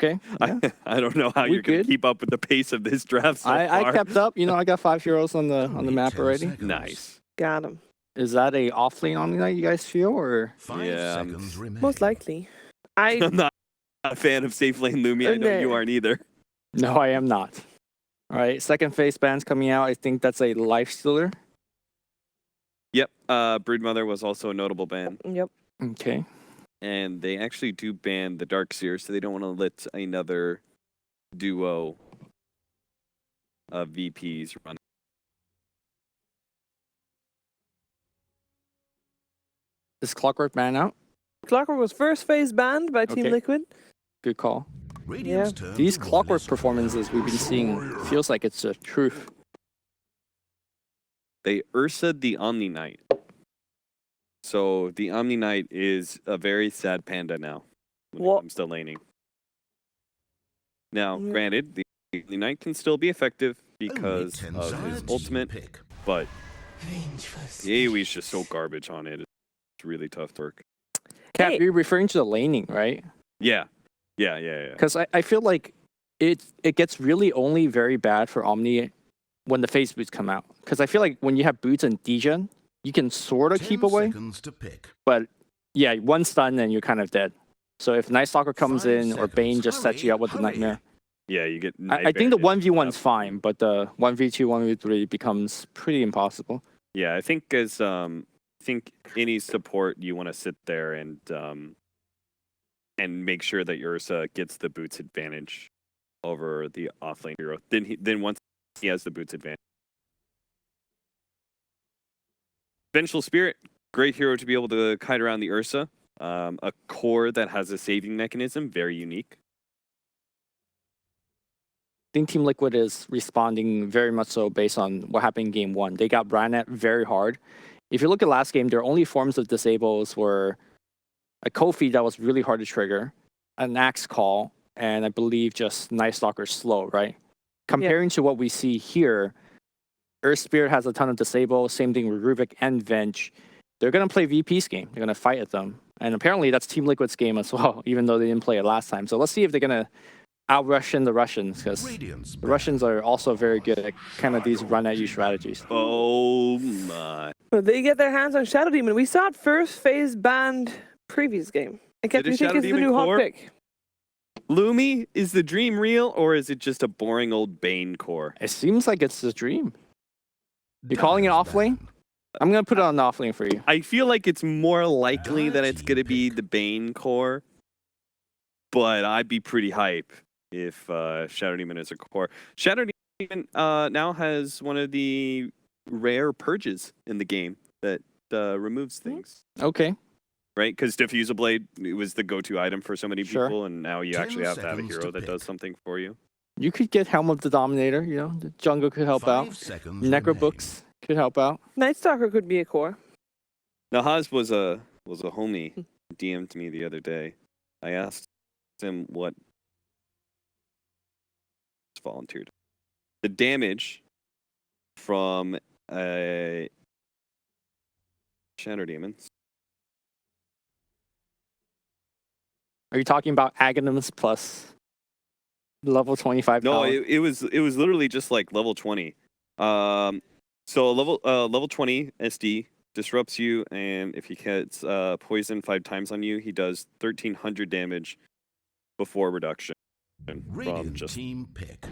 Okay. Yeah. I don't know how you're going to keep up with the pace of this draft so far. I kept up. You know, I got 5 heroes on the map already. Seconds. Nice. Got him. Is that a off lane on night you guys feel, or 5 Yeah, seconds remain. Most likely. I I'm not a fan of safe lane Lumi. I know you aren't either. no? I am not. All right, second phase ban's coming out. I think that's a life stealer. Yep. Broodmother was also a notable ban. Yep. Okay. And they actually do ban the Darkseer, so they don't want to let another duo of VPs run. Is Clockwork ban out? Clockwork was first phase banned by Team Okay. Liquid. Good call. Radiant's turn These to Clockwork win is performances we've been seeing feels like it's the truth. They Ursa'd the Omni Knight. So the Omni Knight is a very sad panda now when What? it comes to laning. Now, Mm. granted, the Omni Knight can still be effective Only because 10 of his sides ultimate, pick. but the AoE's just so garbage on it. It's really tough to work. Cap, Hey. you're referring to the laning, right? Yeah. Yeah. Because I feel like it gets really only very bad for Omni when the phase boots come out. Because I feel like when you have boots and degen, you can sort of 10 keep away. seconds to pick. But yeah, one stun and you're kind of dead. So if Night Stalker comes 5 in or Bane seconds. just sets you up with the Hurry, Nightmare. Yeah, you get I think the Nightmare. 1v1's fine, but the 1v2, 1v3 becomes pretty impossible. Yeah, I think as any support you want to sit there and make sure that your Ursa gets the boots advantage over the offlane hero. Then once he has the boots advantage. Vengeful Spirit, great hero to be able to kite around the Ursa. A core that has a saving mechanism, very unique. I think Team Liquid is responding very much so based on what happened in game 1. They got Brannet very hard. If you look at last game, their only forms of disables were a Kofi that was really hard to trigger, an Axe Call, and I believe just Night Stalker slow, right? Comparing to what we see here, Earth Spirit has a ton of disables, same thing with Ruvik and Venge. They're going to play VP's game. They're going to fight at them. And apparently that's Team Liquid's game as well, even though they didn't play it last time. So let's see if they're going to out-Russian the Russians, because the Russians are also very good at kind of these run-at-you strategies. Oh my. Well, they get their hands on Shadow Demon. We saw it first phase banned previous game. I kept Did a you think Shadow it's the Demon new hot core? pick. Lumi, is the dream real or is it just a boring old Bane core? It seems like it's a dream. You're calling it off lane? I'm going to put it on the off lane for you. I feel like it's more likely that it's going to be the Bane core, but I'd be pretty hype if Shadow Demon is a core. Shadow Demon now has one of the rare purges in the game that removes things. Okay. Right? Because Diffuser Blade it was the go-to item for so many Sure. people, and now you 10 actually have to have a seconds hero to that does pick. something for you. You could get Helm of the Dominator, you know, the jungle could help 5 out. seconds Necro remain. Books could help out. Night Stalker could be a core. Nahaz was a homie, DM'd me the other day. I asked him what volunteered. The damage from a Shadow Demon. Are you talking about Aghanims plus level 25 No, power? it was literally just like level 20. So level 20 SD disrupts you, and if he gets poison 5 times on you, he does 1,300 damage before reduction. From Radiant just team pick.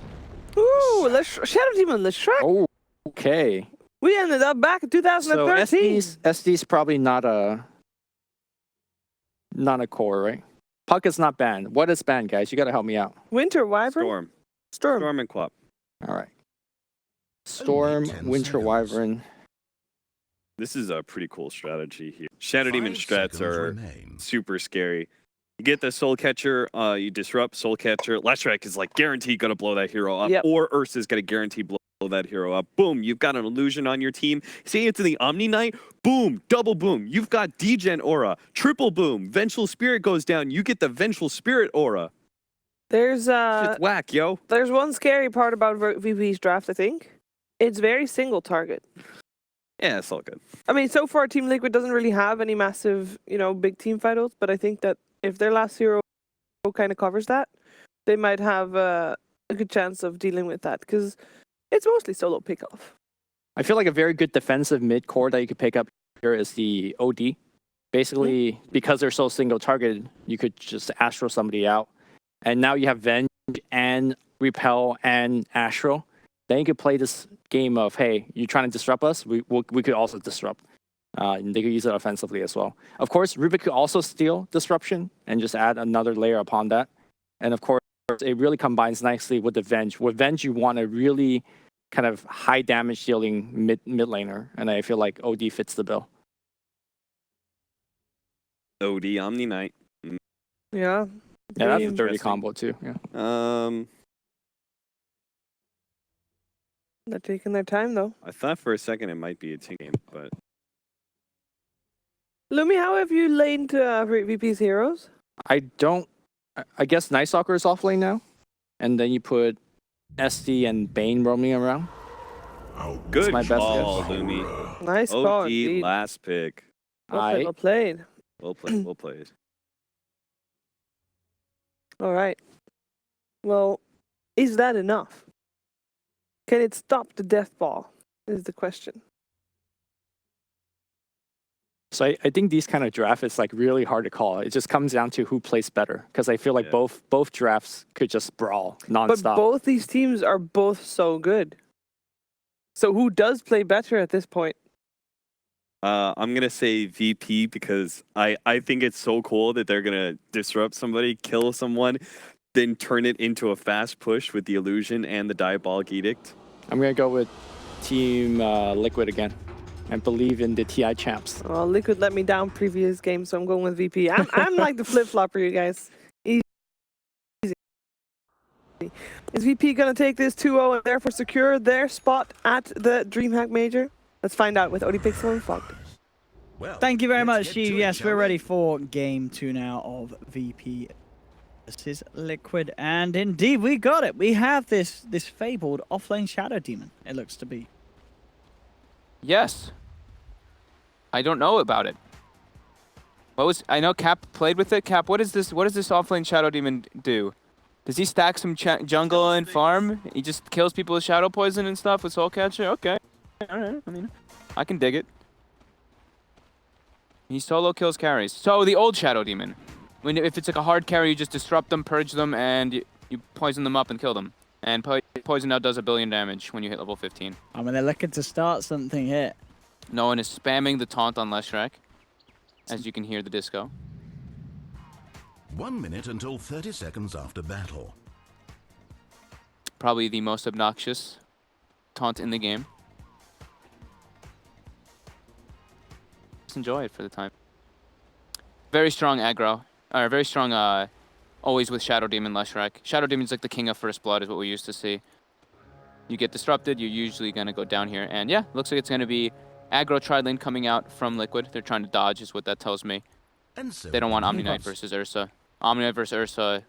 Ooh, Shadow Demon, Leshrac. Oh, okay. We ended up back in So 2013. SD's probably not a core, right? Puck is not banned. What is banned, guys? You got to help me out. Winter Wyvern? Storm and Quap. All right. Storm, 10 Winter seconds. Wyvern. This is a pretty cool strategy here. Shadow Demon 5 strats seconds are remain. super scary. You get the Soul Catcher, you disrupt Soul Catcher. Leshrac is like guaranteed gonna blow that hero up, Yep. or Ursa's gonna guarantee blow that hero up. Boom, you've got an illusion on your team. Say it's in the Omni Knight, boom, double boom. You've got Degen Aura, triple boom. Vengeful Spirit goes down, you get the Vengeful Spirit Aura. There's Shit's whack, yo. there's one scary part about VP's draft, I think. It's very single target. Yeah, it's all good. I mean, so far Team Liquid doesn't really have any massive, big team fight outs, but I think that if their last hero kind of covers that, they might have a good chance of dealing with that because it's mostly solo pickoff. I feel like a very good defensive mid core that you could pick up here is the OD. Basically, because they're so single targeted, you could just Astro somebody out. And now you have Venge and Repel and Astro. Then you could play this game of, hey, you're trying to disrupt us? We could also disrupt. And they could use it offensively as well. Of course, Rubik could also steal disruption and just add another layer upon that. And of course, it really combines nicely with the Venge. With Venge, you want a really kind of high damage dealing mid laner. And I feel like OD fits the bill. OD Omni Knight. Yeah. Yeah, that's a dirty Interesting. combo too. Yeah. They're taking their time though. I thought for a second it might be a team game, but Lumi, how have you laned VP's heroes? I guess Night Stalker is off lane now. And then you put SD and Bane roaming around. good my best call, guess. Lumi. Nice call, OD indeed. last pick. Well played. Well played. Well played. All right. Well, is that enough? Can it stop the death ball? Is the question. So I think these kind of drafts is like really hard to call. It just comes down to who plays better. Because I feel like Yeah. both drafts could just brawl But nonstop. both these teams are both so good. So who does play better at this point? I'm gonna say VP because I think it's so cool that they're gonna disrupt somebody, kill someone, then turn it into a fast push with the illusion and the diabolic edict. I'm gonna go with Team Liquid again, and believe in the TI champs. Oh, Liquid let me down previous game, so I'm going with VP. I'm like the flip flopper, you guys. Easy. Is VP gonna take this 2-0 and therefore secure their spot at the DreamHack Major? Let's find out with OD Pixel and Fog. Well, Thank you very let's much, get Steve. to it, Yes, shall we're we? ready for game 2 now of VP versus Liquid. And indeed, we got it. We have this fabled offlane Shadow Demon, it looks to be. Yes. I don't know about it. I know Cap played with it. Cap, what does this offlane Shadow Demon do? Does he stack some jungle and farm? He just kills people with Shadow Poison and stuff with Soul Catcher? Okay. Alright, I mean, I can dig it. He solo kills carries. So the old Shadow Demon. If it's like a hard carry, you just disrupt them, purge them, and you poison them up and kill them. And poison now does 1 billion damage when you hit level 15. I mean, they're looking to start something here. No one is spamming the taunt on Leshrac, as you can hear the disco. 1 minute until 30 seconds after battle. Probably the most obnoxious taunt in the game. Just enjoy it for the time. Very strong aggro, or very strong always with Shadow Demon Leshrac. Shadow Demon's like the king of first blood is what we used to see. You get disrupted, you're usually going to go down here. And yeah, looks like it's going to be aggro tri lane coming out from Liquid. They're trying to dodge is what that tells me. And so They don't want Omni Knight versus Ursa. Omni Knight versus Ursa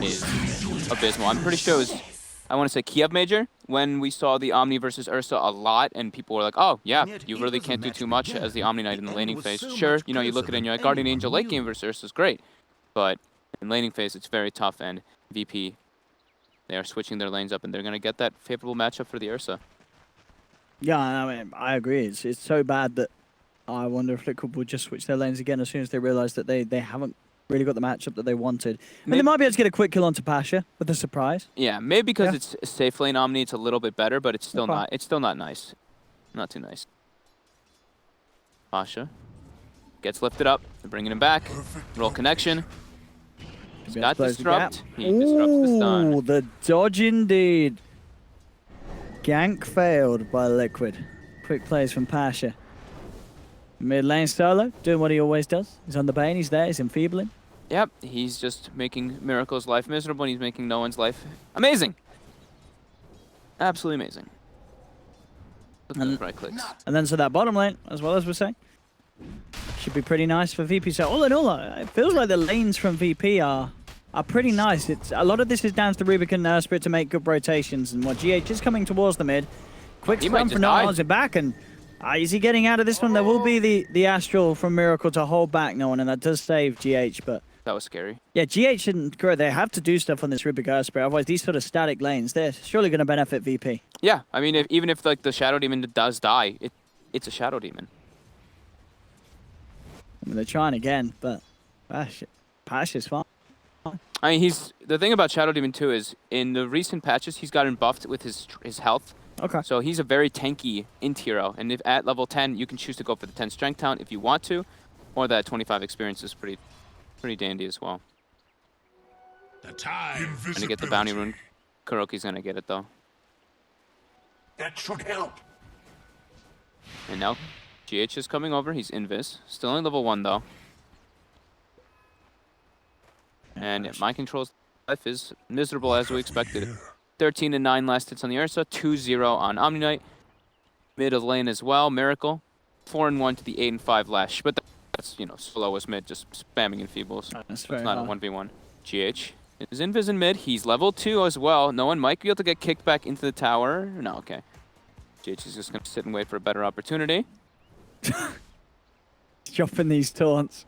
is abysmal. I'm pretty sure it was, I want to say Kiev Major, when we saw the Omni versus Ursa a lot, and people were like, oh, yeah, you really can't do too much as the Omni Knight in the laning phase. Sure, you know, you look at it and you're like, Guardian Angel late game versus Ursa is great. But in laning phase, it's very tough, and VP, they are switching their lanes up, and they're going to get that favorable matchup for the Ursa. Yeah, I mean, I agree. It's so bad that I wonder if Liquid will just switch their lanes again as soon as they realize that they haven't really got the matchup that they wanted. I mean, they might be able to get a quick kill onto Pasha with a surprise. Yeah, maybe because Yeah. it's a safe lane Omni, it's a little bit better, but it's still Okay. not. It's still not nice. Not too nice. Pasha gets lifted up. They're bringing him back. Roll connection. He's got Close the gap. disrupt. He disrupts the stun. Ooh, the dodge indeed. Gank failed by Liquid. Quick plays from Pasha. Mid lane solo, doing what he always does. He's on the Bane, he's there, he's enfeebling. Yep, he's just making Miracle's life miserable, and he's making no one's life amazing. Absolutely amazing. Look at those right clicks. And then so that bottom lane, as well as we're saying, should be pretty nice for VP. So all in all, it feels like the lanes from VP are pretty nice. It's a lot of this is down to Rubik and Spirit to make good rotations, and what GH is coming towards the mid. Quick He might stun for just no die. odds it back, and is he getting out of this one? There will be the Astral from Miracle to hold back no one, and that does save GH, but That was scary. Yeah, GH and Kuro, they have to do stuff on this Rubik Aspire, otherwise these sort of static lanes, they're surely going to benefit VP. Yeah, I mean, even if like the Shadow Demon does die, it's a Shadow Demon. I mean, they're trying again, but Pash is fine. I mean, the thing about Shadow Demon too is in the recent patches he's gotten buffed with his health. Okay. So he's a very tanky int hero, and if at level 10 you can choose to go for the 10 strength count if you want to, or that 25 experience is pretty dandy as well. Gonna get the bounty rune. Kuroki's gonna get it though. That should help. And now GH is coming over. He's invis. Still in level 1 though. And mind control's life is miserable as we expected. 13 and 9 last hits on the Ursa, 2-0 on Omni Knight. Mid of lane as well, Miracle. 4 and 1 to the 8 and 5 Lash. But that's, you know, slow as mid, just spamming enfeebles. That's It's very not a hard. 1v1. GH is invis in mid. He's level 2 as well. No one might be able to get kicked back into the tower. No, okay. GH is just going to sit and wait for a better opportunity. Dropping these taunts.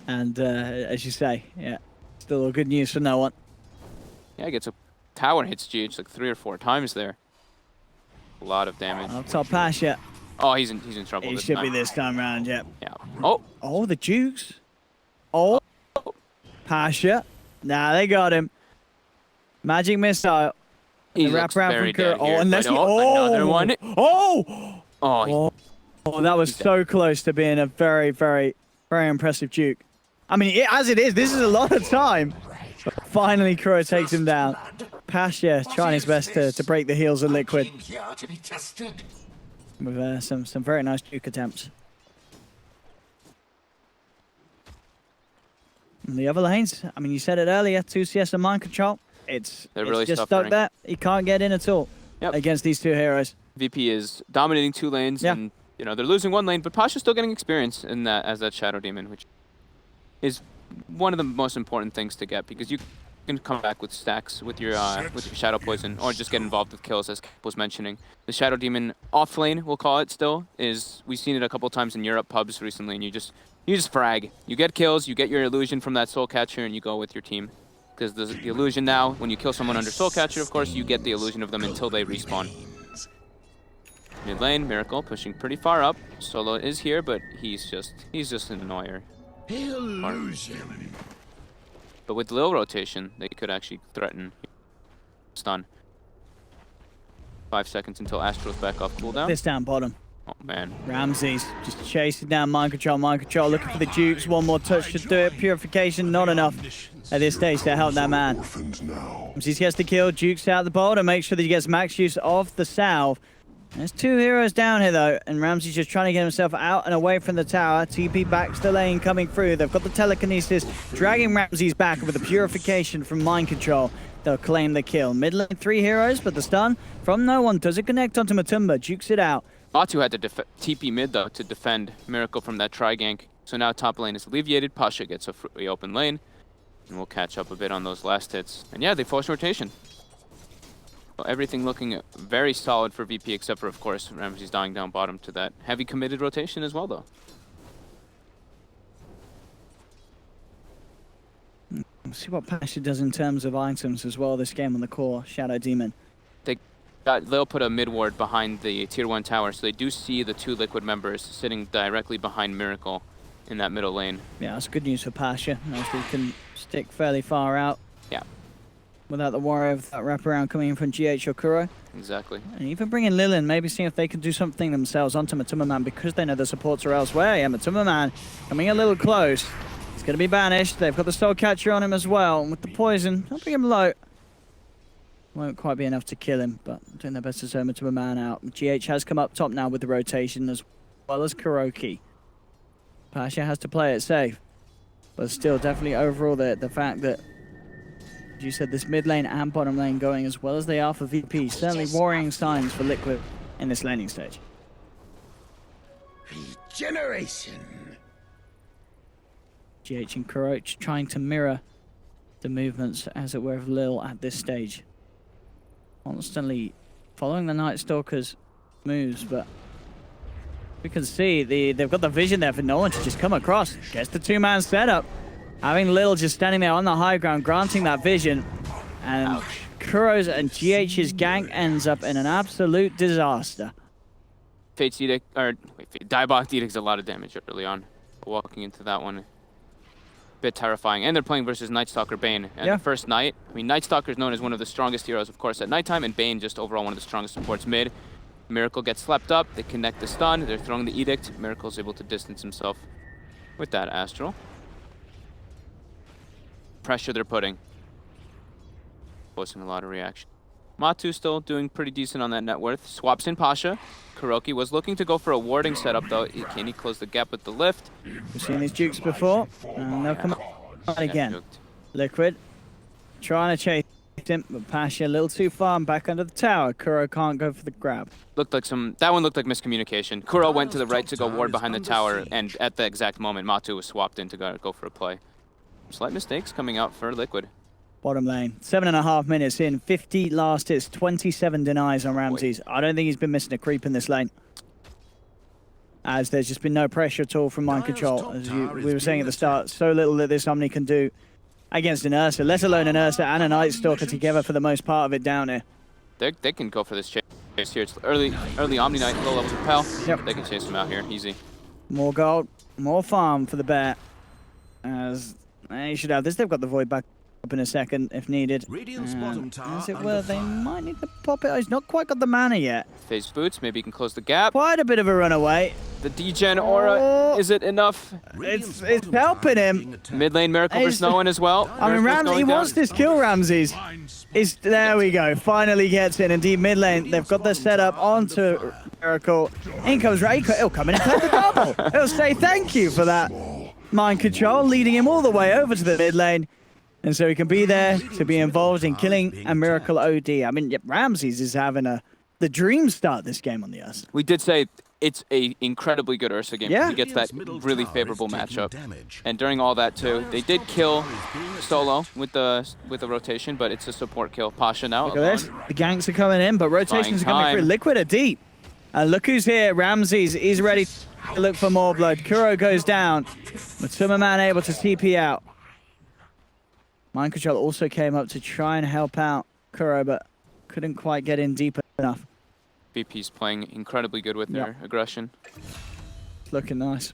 And as you say, yeah, still good news for no one. Yeah, he gets a tower and hits GH like 3 or 4 times there. A lot of damage. Up top Pash, yeah. Oh, he's in trouble He this should time. be this time round, yeah. Yeah. Oh, Oh, the Dukes. Oh, Pasha. Nah, they got him. Magic missile. he The looks wraparound very from Kuro. dead here. Unless but he, another one. Oh! Oh, Oh, that was so close to being a very, very, very impressive Duke. I mean, as it is, this is a lot of time. But finally, Kuro takes him down. Pasha trying his best to break the heels of Liquid Here to be tested. with some very nice Duke attempts. And the other lanes, I mean, you said it earlier, 2 CS and mind control. It's really just suffering. stuck there. He can't get in at all against these two heroes. VP is dominating 2 lanes, Yeah. and you know they're losing 1 lane, but Pasha's still getting experience in that as that Shadow Demon, which is one of the most important things to get because you can come back with stacks with your Shadow Poison, or just get involved with kills, as Cap was mentioning. The Shadow Demon off lane, we'll call it still, is we've seen it a couple times in Europe pubs recently, and you just frag. You get kills, you get your illusion from that Soul Catcher, and you go with your team. Because the illusion now, when you kill someone under Soul Catcher, of course, you get the illusion of them until they respawn. Mid lane, Miracle pushing pretty far up. Solo is here, but he's just an annoyer. Illusion. But with low rotation, they could actually threaten stun. 5 seconds until Astro's back off cooldown. This down bottom. Oh man. Ramses just chasing down mind control, looking for the Dukes. One more touch to do it. Purification, not enough at this stage to help that man. Ramses gets the kill, Dukes out the bottom, make sure that he gets max use of the salve. There's 2 heroes down here though, and Ramsey's just trying to get himself out and away from the tower. TP back to the lane coming through. They've got the telekinesis, dragging Ramsey's back with the purification from mind control. They'll claim the kill. Mid lane 3 heroes, but the stun from no one doesn't connect onto Matumba. Jukes it out. Batu had to TP mid though to defend Miracle from that tri-gank. So now top lane is alleviated. Pasha gets a free open lane. And we'll catch up a bit on those last hits. And yeah, they force rotation. So everything looking very solid for VP, except for, of course, Ramsey's dying down bottom to that heavy committed rotation as well, though. We'll see what Pasha does in terms of items as well this game on the core. Shadow Demon. They'll put a mid ward behind the tier 1 tower, so they do see the 2 Liquid members sitting directly behind Miracle in that middle lane. Yeah, that's good news for Pasha. Nicely can stick fairly far out. Yeah. Without the worry of that wraparound coming in from GH or Kuro. Exactly. And even bringing Lilin, maybe seeing if they can do something themselves onto Matumba Man because they know the supports are elsewhere. Yeah, Matumba Man coming a little close. He's going to be banished. They've got the Soul Catcher on him as well. And with the poison, they'll bring him low. Won't quite be enough to kill him, but doing their best to zone Matumba Man out. GH has come up top now with the rotation as well as Kuroki. Pasha has to play it safe. But still, definitely overall the fact that, as you said, this mid lane and bottom lane going as well as they are for VP. Certainly worrying signs for Liquid in this laning stage. Regeneration. GH and Kuroch trying to mirror the movements, as it were, of Lil at this stage. Constantly following the Night Stalker's moves, but we can see they've got the vision there for no one to just come across. Gets the 2-man setup. Having Lil just standing there on the high ground, granting that vision. And Kuro's and GH's gank ends up in an absolute disaster. Fate's Edict, or wait, Diebox Edict's a lot of damage early on. Walking into that one, bit terrifying. And they're playing versus Night Stalker Bane. And the first night, I mean, Night Stalker is known as one of the strongest heroes, of course, at nighttime, and Bane just overall one of the strongest supports mid. Miracle gets slept up, they connect the stun, they're throwing the Edict. Miracle's able to distance himself with that Astral. Pressure they're putting. Posting a lot of reaction. Matu still doing pretty decent on that net worth. Swaps in Pasha. Kuroki was looking to go for a warding setup though. Can he close the gap with the lift? We've seen these jukes before, and they'll come out again. Liquid trying to chase him, but Pasha a little too far and back under the tower. Kuro can't go for the grab. Looked like that one looked like miscommunication. Kuro went to the right to go ward behind the tower, and at the exact moment, Matu was swapped in to go for a play. Slight mistakes coming out for Liquid. Bottom lane, 7.5 minutes in, 50 last hits, 27 denies on Ramses. I don't think he's been missing a creep in this lane, as there's just been no pressure at all from mind control. As we were saying at the start, so little that this Omni can do against an Ursa, let alone an Ursa and a Night Stalker together for the most part of it down here. They can go for this chase here. It's early Omni Knight, low levels of Pal. Yep. They can chase him out here, easy. More gold, more farm for the bear. As they should have this, they've got the Void back up in a second if needed. As it were, they might need to pop it. He's not quite got the mana yet. Phase boots, maybe he can close the gap. Quite a bit of a runaway. The degen aura, is it enough? It's helping him. Mid lane Miracle versus no one as well. I mean, Miracle's he going wants down. this kill, Ramses. There we go. Finally gets in. Indeed, mid lane, they've got the setup onto Miracle. In comes Reiko. He'll come in and collect the double. He'll say thank you for that mind control, leading him all the way over to the mid lane. And so he can be there to be involved in killing a Miracle OD. I mean, Ramses is having the dream start this game on the Ursa. We did say it's a incredibly good Ursa game. Yeah. He gets that really favorable matchup. And during all that too, they did kill Solo with the rotation, but it's a support kill. Pasha now. Look at this. The ganks are coming in, but rotations are coming through. Liquid are deep. And look who's here. Ramses is ready to look for more blood. Kuro goes down. Matuma able to TP out. Mind Control also came up to try and help out Kuro, but couldn't quite get in deep enough. VP's playing incredibly good with their aggression. It's looking nice.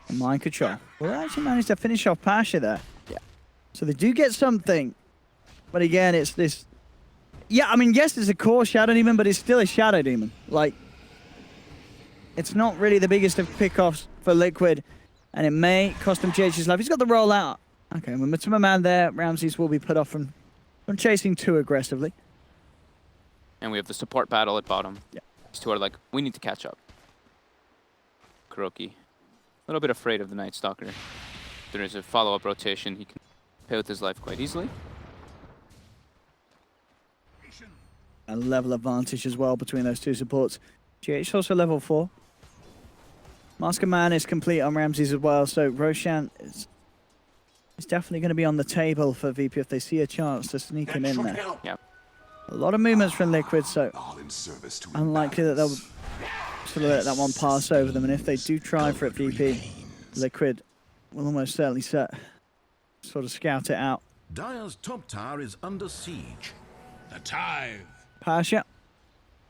And Mind Control. Well, they actually managed to finish off Pasha there. Yeah. So they do get something. But again, it's this... Yeah, I mean, yes, it's a core Shadow Demon, but it's still a Shadow Demon. Like, it's not really the biggest of pickoffs for Liquid, and it may cost him GH's life. He's got the rollout. Okay, with Matuma Man there, Ramses will be put off from chasing too aggressively. And we have the support battle at bottom. Yeah. These two are like, we need to catch up. Kuroki, a little bit afraid of the Night Stalker. There is a follow-up rotation. He can pay with his life quite easily. A level advantage as well between those two supports. GH also level 4. Mask of Man is complete on Ramses as well, so Roshan is definitely going to be on the table for VP if they see a chance to sneak him in there. Yeah. A lot of movements from Liquid, so unlikely that they'll sort of let that one pass over them. And if they do try for it, VP, Liquid will almost certainly sort of scout it out. Dire's top tower is under siege. The Tithe. Pasha,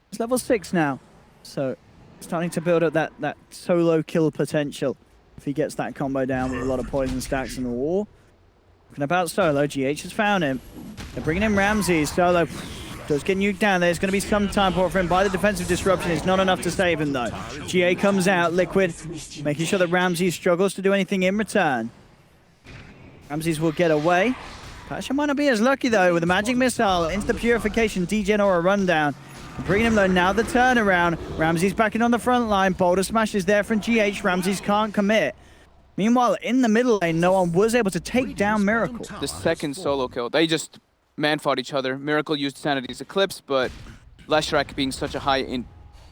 it's level 6 now, so starting to build up that solo kill potential if he gets that combo down with a lot of poison stacks in the war. Talking about Solo, GH has found him. They're bringing in Ramses. Solo does get nuked down. There's going to be some time for him by the defensive disruption. It's not enough to save him though. GA comes out, Liquid, making sure that Ramses struggles to do anything in return. Ramses will get away. Pasha might not be as lucky though with the magic missile into the purification, degen or a rundown. Bringing him low now, the turnaround. Ramses back in on the front line. Boulder smash is there from GH. Ramses can't commit. Meanwhile, in the middle lane, no one was able to take down Miracle. The second solo kill, they just man-fought each other. Miracle used Sanity's Eclipse, but Leshrac being such a high-end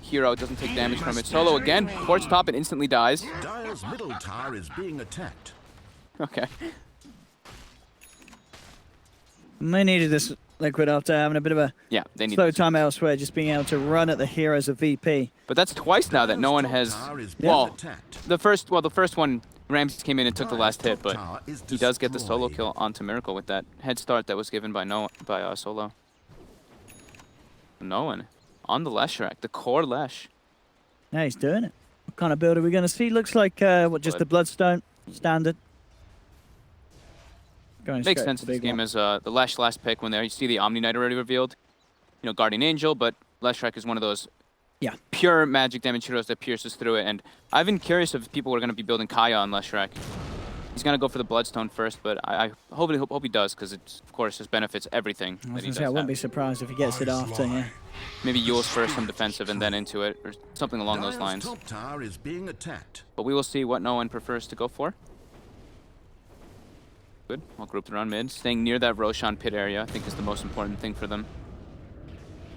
hero doesn't take damage from it. Solo again, ports top and instantly dies. Dire's middle tower is being attacked. Okay. They needed this Liquid after having a bit of a they need slow time elsewhere, just being able to run at the heroes of VP. But that's twice now that no one has. Tower is being Well, attacked. the first one, Ramses came in and took the last hit, but he does get the solo kill onto Miracle with that head start that was given by Solo. No one on the Leshrac, the core Lesh. Yeah, he's doing it. What kind of build are we going to see? Looks like just the Bloodstone standard. Going Makes straight sense to this big game one. as the Lesh last pick when there you see the Omni Knight already revealed. You know, Guardian Angel, but Leshrac is one of those pure magic damage heroes that pierces through it. And I've been curious if people are going to be building Kaya on Leshrac. He's going to go for the Bloodstone first, but I hope he does, because it's, of course, just benefits everything that he does I wouldn't have. be surprised if he gets it after, yeah. Maybe Yule's first some defensive and then into it, or something along those lines. Top tower is being attacked. But we will see what no one prefers to go for. Good, all grouped around mid. Staying near that Roshan pit area, I think, is the most important thing for them.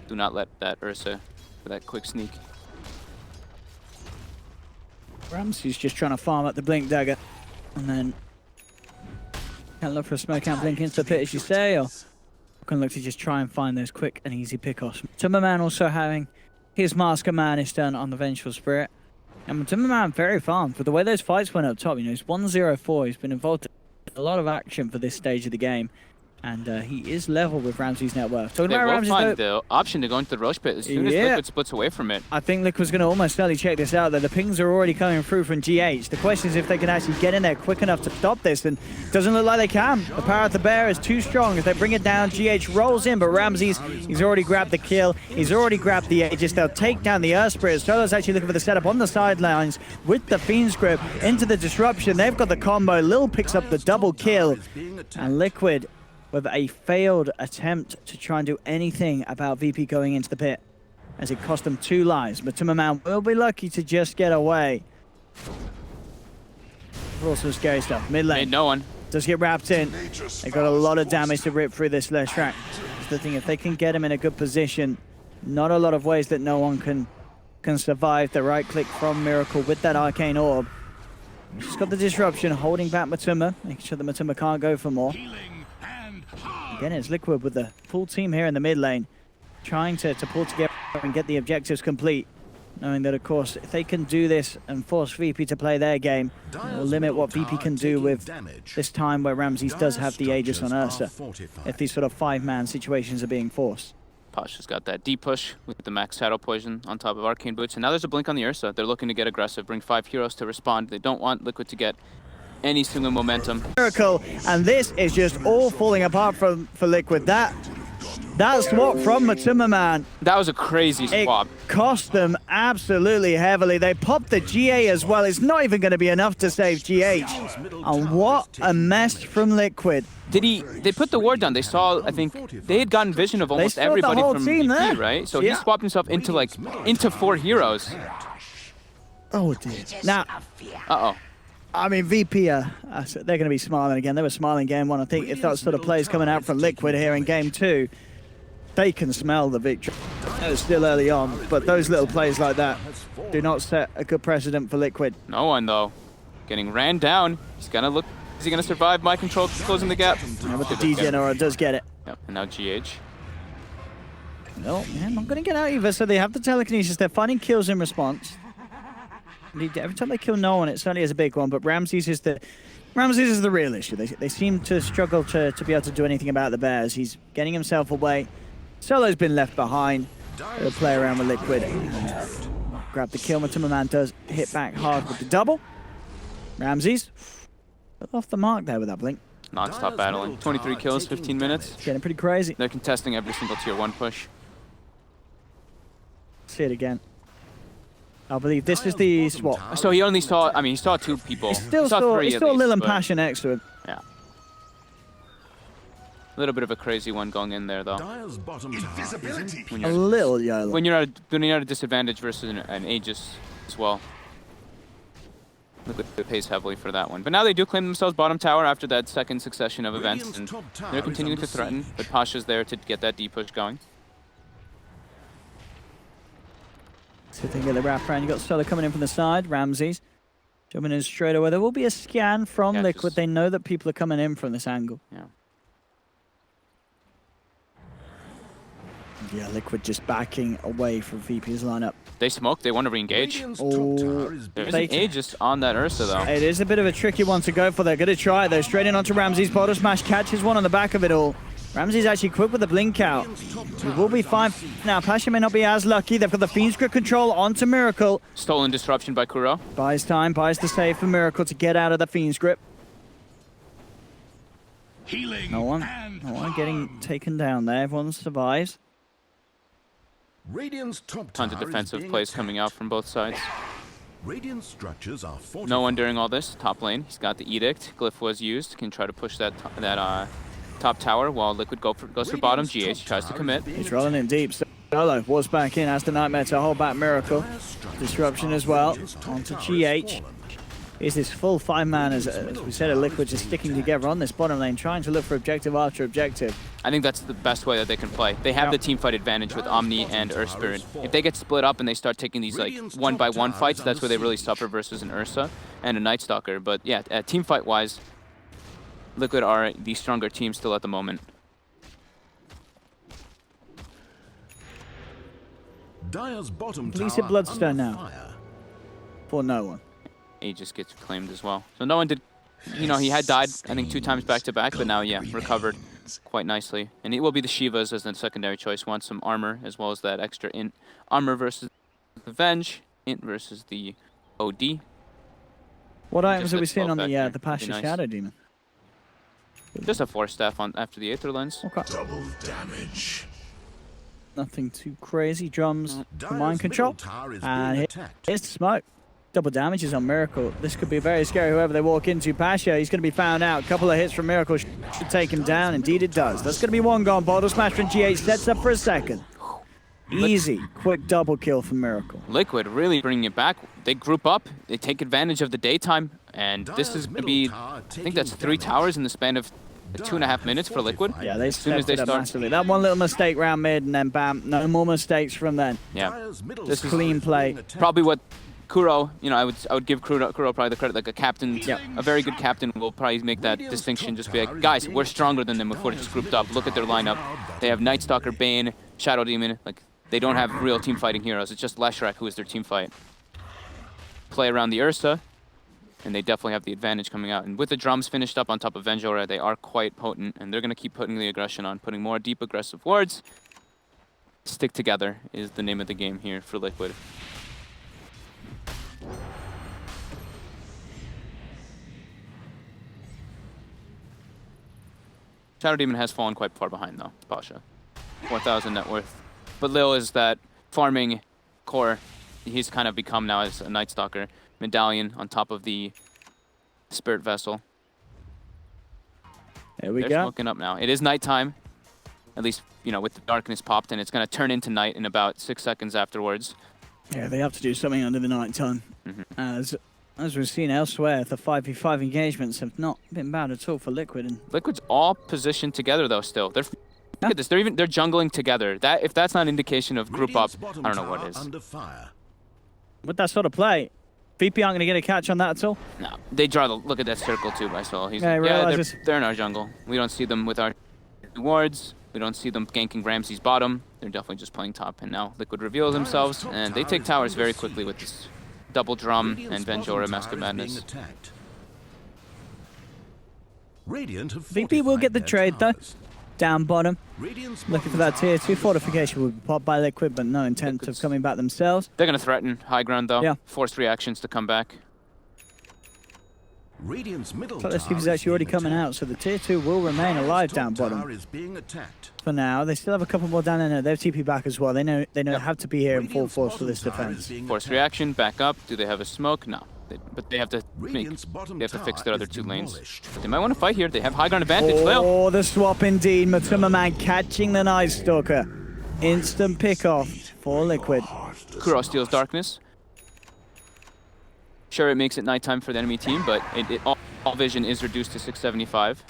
Do not let that Ursa for that quick sneak. Ramsey's just trying to farm up the Blink Dagger. And then can look for a smoke and blink into the pit, as you say, or can look to just try and find those quick and easy pickoffs. Timmerman also having his Mask of Madness done on the Vengeful Spirit. And Timmerman very farmed. For the way those fights went up top, you know, he's 1-0-4. He's been involved in a lot of action for this stage of the game. And he is level with Ramsey's net worth. Talking They about will Ramsey's find the option to go into the Roche pit as soon as Liquid splits away from it. I think Liquid's going to almost certainly check this out, though. The pings are already coming through from GH. The question is if they can actually get in there quick enough to stop this, and it doesn't look like they can. The power of the bear is too strong as they bring it down. GH rolls in, but Ramses, he's already grabbed the kill. He's already grabbed the Aegis. They'll take down the Earth Spirit. Solo's actually looking for the setup on the sidelines with the Fiend's Grip into the disruption. They've got the combo. Lil picks up the double kill. And Liquid with a failed attempt to try and do anything about VP going into the pit, as it cost them 2 lives. But Timmerman will be lucky to just get away. Also scary stuff. Mid lane. Made no one. Does get wrapped in. They got a lot of damage to rip through this Leshrac. That's the thing, if they can get him in a good position, not a lot of ways that no one can survive. The right click from Miracle with that Arcane Orb. He's got the disruption, holding back Matuma, making sure that Matuma can't go for more. Again, it's Liquid with the full team here in the mid lane, trying to pull together and get the objectives complete, knowing that, of course, if they can do this and force VP to play their game, it will limit what VP can do with this time where Ramses does have the Aegis on Ursa, if these sort of 5-man situations are being forced. Pasha's got that deep push with the max Shadow Poison on top of Arcane Boots, and now there's a blink on the Ursa. They're looking to get aggressive, bring 5 heroes to respond. They don't want Liquid to get any single momentum. Miracle, and this is just all falling apart for Liquid. That swap from Matuma, That was a crazy swap. It cost them absolutely heavily. They popped the GA as well. It's not even going to be enough to save GH. And what a mess from Liquid. They put the ward down. They saw, I think, they had gotten vision of almost everybody from VP, right? So he swapped himself into 4 heroes. Oh dear. Now, I mean, VP, they're going to be smiling again. They were smiling game 1. I think if that sort of play is coming out from Liquid here in game 2, they can smell the victory. It's still early on, but those little plays like that do not set a good precedent for Liquid. No one, though. Getting ran down. He's going to look. Is he going to survive? My control closing the gap. Yeah, but the DGen does get it. Yep, and now GH. No, man, not going to get out either. So they have the telekinesis. They're finding kills in response. Every time they kill no one, it certainly is a big one, but Ramses is the real issue. They seem to struggle to be able to do anything about the Bears. He's getting himself away. Solo's been left behind. They'll play around with Liquid. Grab the kill. Matuma does hit back hard with the double. Ramses off the mark there with that blink. Non-stop battling. 23 kills, 15 minutes. Getting pretty crazy. They're contesting every single tier 1 push. See it again. I believe this is the swap. So he only saw, he saw 2 people. He still saw 3 he saw Lil and but Passion next to him. Yeah. A little bit of a crazy one going in there, though. A little YOLO. When you're at a disadvantage versus an Aegis as well. Liquid pays heavily for that one. But now they do claim themselves bottom tower after that second succession of events, and they're continuing to threaten, but Pasha's there to get that deep push going. See if they can get the wrap around. You got Solo coming in from the side. Ramses jumping in straight away. There will be a scan from Liquid. They know that people are coming in from this angle. Yeah. Yeah, Liquid just backing away from VP's lineup. They smoke. They want to re-engage. Radiant's Oh, top tower is There's being an Aegis on that Ursa, though. It is a bit of a tricky one to go for. They're going to try it, though. Straight in onto Ramsey's bottom smash. Catches one on the back of it all. Ramsey's actually quick with the blink out. We will be fine now. Pasha may not be as lucky. They've got the Fiend's Grip control onto Miracle. Stolen disruption by Kuro. Buys time, buys the save for Miracle to get out of the Fiend's Grip. healing. No one getting taken down there. Everyone survives. Radiant's top Tons of tower is defensive being plays attacked. coming out from both sides. Radiant structures are fortified. No one during all this. Top lane. He's got the Edict. Glyph was used. Can try to push that top tower while Liquid goes for bottom. GH tries to commit. He's rolling in deep. Solo was back in, has the Nightmare to hold back Miracle. Disruption as well. Onto GH. Is this full 5-man, as we said, Liquid just sticking together on this bottom lane, trying to look for objective after objective. I think that's the best way that they can play. They have the team fight advantage with Omni and Earth Spirit. If they get split up and they start taking these like 1-by-1 fights, that's where they really suffer versus an Ursa and a Night Stalker. But yeah, team fight wise, Liquid are the stronger team still at the moment. Dire's bottom Please tower hit Bloodstone under now. fire. For no one. Aegis gets claimed as well. So no one did, you know, he had died, I think 2 times back-to-back, but now, yeah, recovered quite nicely. And it will be the Shivas as the secondary choice. Wants some armor, as well as that extra int. Armor versus the Venge, int versus the OD. What items Just are we that seeing on spell the factor. the Pasha Nice. Shadow Demon? Just a 4-staff on after the Aether Lens. Okay. Double damage. Nothing too crazy. Drums for Dire's mind control. middle tower is And being here- attacked. Here's the smoke. Double damages on Miracle. This could be very scary, whoever they walk into. Pasha, he's going to be found out. A couple of hits from Miracle should take him down. Indeed it does. That's going to be one gone. Bottle smash from GH. Sets up for a second. Easy. Quick double kill from Miracle. Liquid really bringing it back. They group up, they take advantage of the daytime, and this is going to be, I think that's 3 towers in the span of 2.5 minutes for Liquid. Yeah, they As soon as stepped they it up start, massively. That one little mistake round mid, and then bam, no more mistakes from then. yeah. Dire's middle This is tower clean play. being attacked. Probably what Kuro, you know, I would give Kuro probably the credit, like a captain, a very good captain will probably make that distinction, just be like, guys, we're stronger than them if we're just grouped up. Look at their lineup. They have Night Stalker, Bane, Shadow Demon, like, they don't have real team fighting heroes. It's just Leshrac who is their team fight. Play around the Ursa, and they definitely have the advantage coming out. And with the drums finished up on top of Venjora, they are quite potent, and they're going to keep putting the aggression on, putting more deep aggressive wards. Stick together is the name of the game here for Liquid. Shadow Demon has fallen quite far behind though, Pasha. 4,000 net worth. But Lil is that farming core. He's kind of become now as a Night Stalker. Medallion on top of the Spirit Vessel. There we They're go. smoking up now. It is nighttime. At least, you know, with the darkness popped, and it's going to turn into night in about 6 seconds afterwards. Yeah, they have to do something under the night time. As we've seen elsewhere, the 5v5 engagements have not been bad at all for Liquid. And Liquid's all positioned together though still. Look at this, they're jungling together. That if that's not an indication of group up, Radiant's bottom I don't know what tower is. under fire. with that sort of play, VP aren't going to get a catch on that at all. No, they draw the look at that circle too by Sol. He's Yeah, he like, yeah, realizes- they're in our jungle. We don't see them with our wards. We don't see them ganking Ramsey's bottom. They're definitely just playing top. And now Liquid reveals themselves, and they take towers very quickly with this double drum and Venjora Mask of Madness. VP will get the trade though. Down bottom, looking for that tier 2 fortification will be popped by Liquid, but no intent of coming back themselves. They're going to threaten high ground though. Yeah. Force reactions to come back. So let's see if he's actually already coming out, so the tier 2 will remain alive down bottom. For now, they still have a couple more down in there. They've TP back as well. They know have to be here in full force for this defense. Force reaction, back up. Do they have a smoke? No. But they have to fix their other 2 lanes. But they might want to fight here. They have high ground advantage. Lil. Oh, the swap indeed. Matuma Man catching the Night Stalker. Instant pick off for Liquid. Kuro steals darkness. Sure, it makes it nighttime for the enemy team, but all vision is reduced to 675.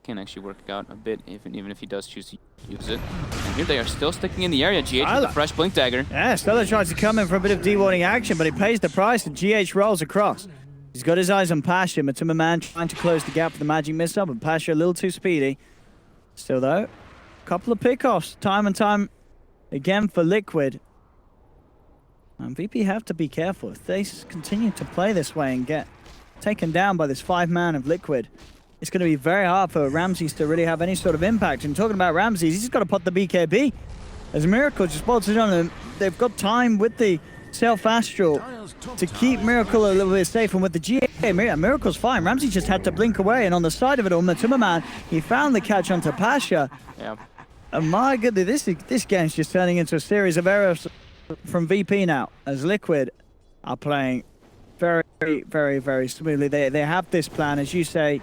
Can actually work out a bit, even if he does choose to use it. And here they are still sticking in the area. GH with the fresh Blink Dagger. Yeah, Stella tries to come in for a bit of dewarding action, but he pays the price and GH rolls across. He's got his eyes on Pasha. Matuma Man trying to close the gap with the magic missile, but Pasha a little too speedy. Still though, Couple of pickoffs, time and time again for Liquid. And VP have to be careful. If they continue to play this way and get taken down by this 5-man of Liquid, it's going to be very hard for Ramses to really have any sort of impact. And talking about Ramses, he's just got to put the BKB. As Miracle just bolted on them, they've got time with the Self-Astral to keep Miracle a little bit safe. And with the GA, Miracle's fine. Ramsey just had to blink away. And on the side of it all, Matuma he found the catch onto Pasha. Yeah. And my goodness, this game's just turning into a series of errors from VP now, as Liquid are playing very, very, very smoothly. They have this plan, as you say.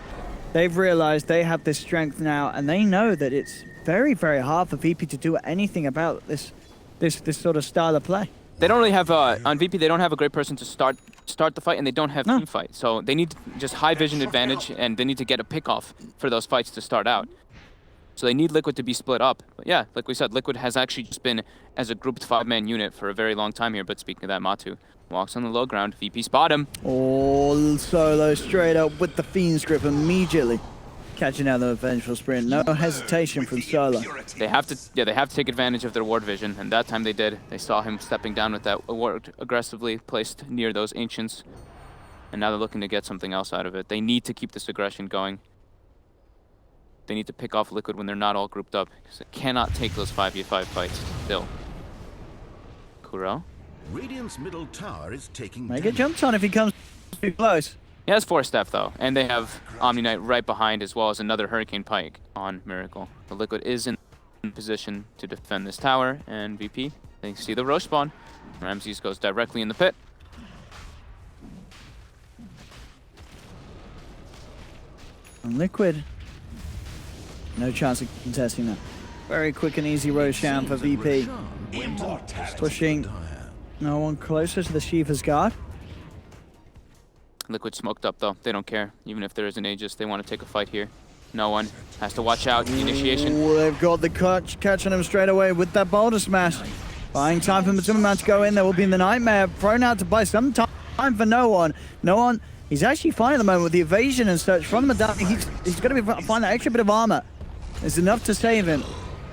They've realized they have this strength now, and they know that it's very, very hard for VP to do anything about this sort of style of play. They don't really have, on VP, they don't have a great person to start the fight, and they don't have team fight. So they need just high vision advantage, and they need to get a pick off for those fights to start out. So they need Liquid to be split up. But yeah, like we said, Liquid has actually just been as a grouped 5-man unit for a very long time here. But speaking of that, Matu walks on the low ground. VP spot him. Oh, Solo straight up with the Fiend's Grip immediately. Catching out the Vengeful Sprint. No hesitation from Solo. They have to take advantage of their ward vision, and that time they did. They saw him stepping down with that ward aggressively placed near those Ancients. And now they're looking to get something else out of it. They need to keep this aggression going. They need to pick off Liquid when they're not all grouped up, because they cannot take those 5v5 fights still. Kuro. Radiant's middle tower is taking May get jumped on if he comes too close. He has Force Staff though, and they have Omni Knight right behind, as well as another Hurricane Pike on Miracle. The Liquid is in position to defend this tower, and VP, they see the Roche spawn. Ramses goes directly in the pit. And Liquid, no chance of contesting that. Very quick and easy Roshan for VP. Pushing no one closer to the Shiva's guard. Liquid smoked up though. They don't care. Even if there is an Aegis, they want to take a fight here. No one has to watch out. Initiation. Ooh, they've got the catch on him straight away with that boulder smash. Buying time for Matuma to go in. There will be the Nightmare thrown out to buy some time for no one. No one. He's actually fine at the moment with the evasion and such from the Madame. He's going to find that extra bit of armor. It's enough to save him.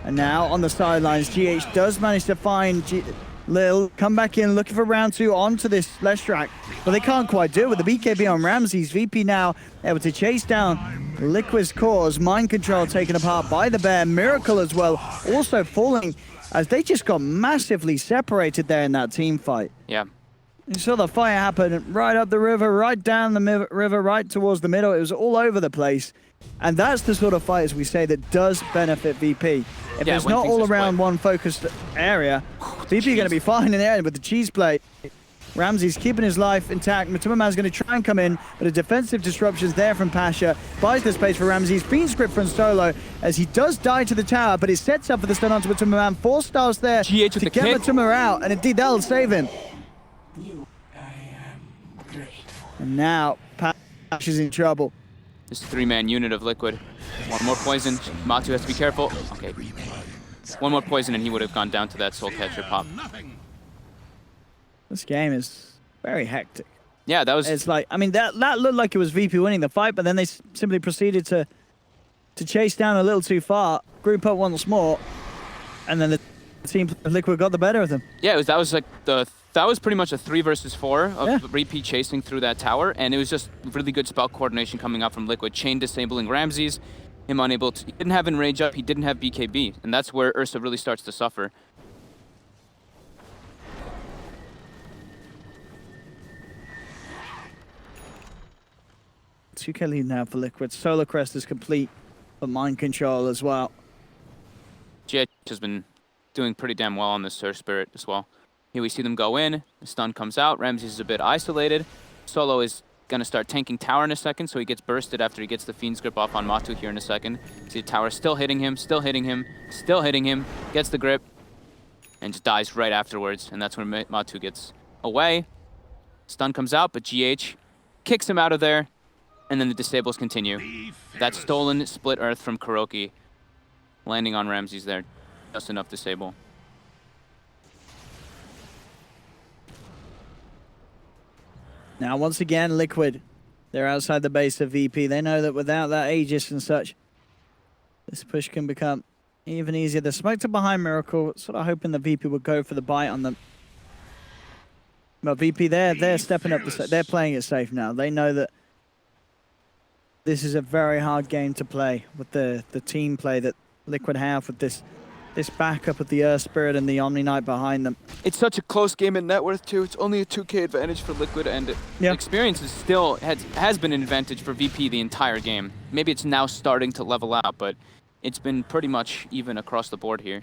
And now on the sidelines, GH does manage to find Lil, come back in, looking for round 2 onto this Leshrac. But they can't quite do it with the BKB on Ramses. VP now able to chase down Liquid's cause. Mind control taken apart by the Bear. Miracle as well, also falling as they just got massively separated there in that team fight. Yeah. You saw the fire happen right up the river, right down the river, right towards the middle. It was all over the place. And that's the sort of fight, as we say, that does benefit VP. If it's not all around one focused area, VP going to be fine in the end with the cheese plate. Ramsey's keeping his life intact. Matuma going to try and come in, but a defensive disruption's there from Pasha. Buys the space for Ramses. Fiend's Grip from Solo as he does die to the tower, but it sets up for the stun onto Matuma. 4 stars there to get Matuma out, and indeed that'll save him. And now Pasha's in trouble. This 3-man unit of Liquid. One more poison. Matu has to be careful. Okay. One more poison and he would have gone down to that Soul Catcher pop. This game is very hectic. Yeah, that was... It's like, I mean, that looked like it was VP winning the fight, but then they simply proceeded to chase down a little too far, group up once more, and then the team Liquid got the better of them. Yeah, that was pretty much a 3 versus 4 of Repeat chasing through that tower, and it was just really good spell coordination coming out from Liquid. Chain disabling Ramses, him unable to... He didn't have Enrage up, he didn't have BKB, and that's where Ursa really starts to suffer. 2k lead now for Liquid. Solar Crest is complete, but Mind Control as well. GH has been doing pretty damn well on this Surge Spirit as well. Here we see them go in, the stun comes out, Ramses is a bit isolated. Solo is going to start tanking tower in a second, so he gets bursted after he gets the Fiend's Grip off on Matu here in a second. See the tower still hitting him, still hitting him, still hitting him, gets the grip, and just dies right afterwards, and that's when Matu gets away. Stun comes out, but GH kicks him out of there, and then the disables continue. That stolen split earth from Kuroki, landing on Ramses there, just enough disable. Now, once again, Liquid, they're outside the base of VP. They know that without that Aegis and such, this push can become even easier. The smoke to behind Miracle, sort of hoping the VP would go for the bite on them. But VP, they're stepping up. They're playing it safe now. They know that this is a very hard game to play with the team play that Liquid have with this backup of the Earth Spirit and the Omni Knight behind them. It's such a close game in net worth too. It's only a 2K advantage for Liquid, and Yeah. experience is still has been an advantage for VP the entire game. Maybe it's now starting to level out, but it's been pretty much even across the board here.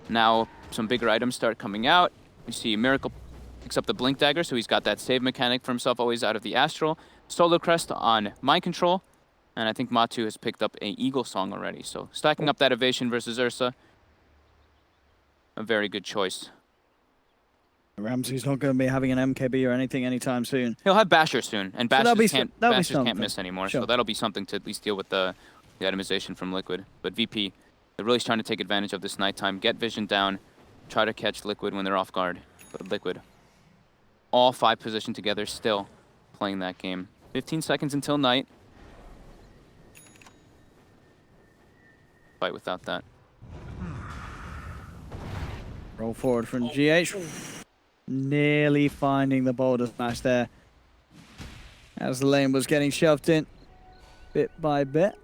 Now some bigger items start coming out. We see Miracle picks up the Blink Dagger, so he's got that save mechanic for himself always out of the Astral. Solo Crest on Mind Control, and I think Matu has picked up a Eagle Song already. So stacking up that Evasion versus Ursa. A very good choice. Ramsey's not going to be having an MKB or anything anytime soon. He'll have Basher soon, and So Bashers can't something. miss anymore. Sure. So that'll be something to at least deal with the itemization from Liquid. But VP, they're really trying to take advantage of this nighttime, get vision down, try to catch Liquid when they're off guard. But Liquid, all 5 positioned together, still playing that game. 15 seconds until night. Fight without that. Roll forward from GH. Nearly finding the boulder smash there. As the lane was getting shoved in bit by bit.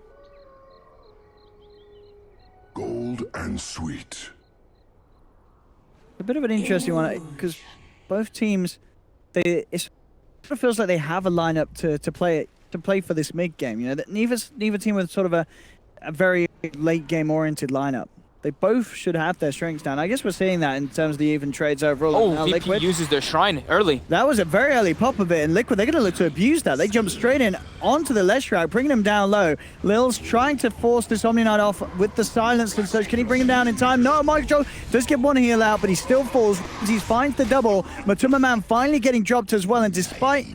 Gold and sweet. A bit of an interesting one because both teams, it sort of feels like they have a lineup to play for this mid game. You know, that neither team with sort of a very late game oriented lineup. They both should have their strengths down. I guess we're seeing that in terms of the even trades overall. Oh, Now VP Liquid uses their Shrine early. That was a very early pop of it, and Liquid, they're going to look to abuse that. They jump straight in onto the Leshrac, bringing him down low. Lil's trying to force this Omni Knight off with the silence and such. Can he bring him down in time? No, Micro does get one heal out, but he still falls. He finds the double. Matuma Man finally getting dropped as well, and despite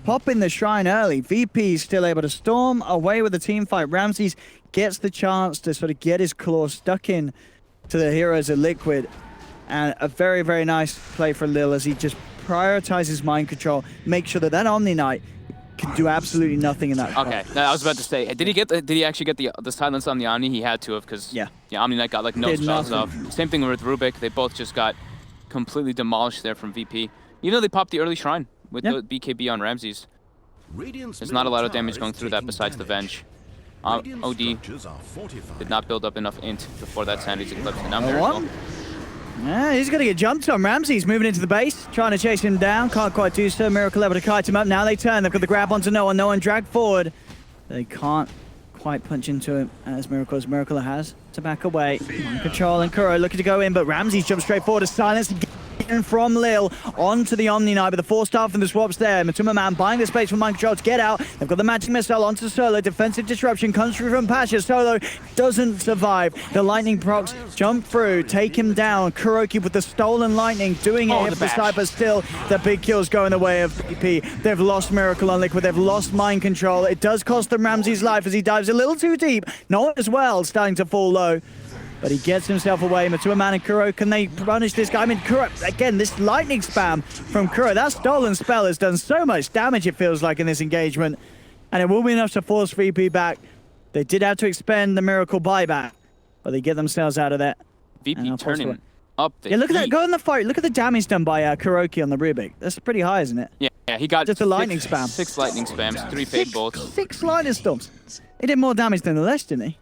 popping the Shrine early, VP is still able to storm away with the team fight. Ramses gets the chance to sort of get his claw stuck in to the heroes of Liquid, and a very, very nice play for Lil as he just prioritizes mind control, make sure that that Omni Knight can do absolutely nothing in that Okay, fight. I was about to say, did he actually get the silence on the Omni? He had to have, because Omni Knight got like no Did spells nothing. off. Same thing with Rubik. They both just got completely demolished there from VP. Even though they popped the early Shrine with the BKB on Ramses. There's not a lot of damage going through that besides the Venge. OD did not build up enough int before that Sanity's Eclipse, and now Miracle. Yeah, he's going to get jumped on. Ramsey's moving into the base, trying to chase him down. Can't quite do so. Miracle able to kite him up. Now they turn. They've got the grab onto No One. No One dragged forward. They can't quite punch into him as Miracle has to back away. Mind Control and Kuro looking to go in, but Ramsey's jumped straight forward to silence from Lil onto the Omni Knight, but the 4-star from the swaps there. Matuma Man buying the space from Mind Control to get out. They've got the magic missile onto Solo. Defensive disruption comes through from Pasha. Solo doesn't survive. The lightning procs jump through, take him down. Kuroki with the stolen lightning doing it here for side, but still the big kills going the way of VP. They've lost Miracle on Liquid. They've lost Mind Control. It does cost them Ramsey's life as he dives a little too deep. No as well, starting to fall low. But he gets himself away. Matuma Man and Kuro, can they punish this guy? I mean, Kuro, again, this lightning spam from Kuro, that stolen spell has done so much damage, it feels like, in this engagement. And it will be enough to force VP back. They did have to expend the Miracle buyback, but they get themselves out of that. VP turning up the look at that. heat. Go in the fight. Look at the damage done by Kuroki on the Rubik. That's pretty high, isn't it? Yeah, he got just a lightning spam. 6 lightning spams, 3 fade bolts. 6 lightning storms. He did more damage than the Lesh, didn't he?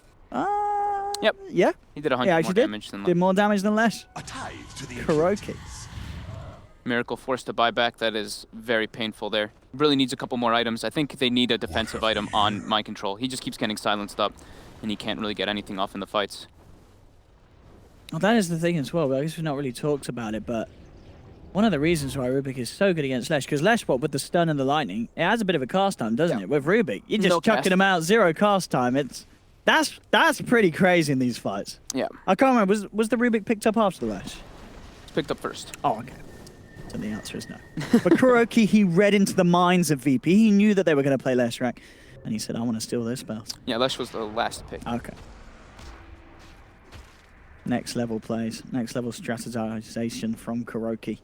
Yep. Yeah? He did 100 more damage than Did more damage than Lesh. Kuroki. Miracle forced to buy back. That is very painful there. Really needs a couple more items. I think they need a defensive item on Mind Control. He just keeps getting silenced up, and he can't really get anything off in the fights. Well, that is the thing as well. I guess we've not really talked about it, but one of the reasons why Rubik is so good against Lesh, because Lesh, with the stun and the lightning, it has a bit of a cast time, doesn't it? With Rubik, you're just chucking him out, 0 cast time. That's pretty crazy in these fights. Yeah. I can't remember. Was the Rubik picked up after the Lesh? It's picked up first. Oh, okay. So the answer is no. But Kuroki, he read into the minds of VP. He knew that they were going to play Leshrac, and he said, I want to steal those spells. Yeah, Lesh was the last pick. Okay. Next level plays. Next level strategization from Kuroki.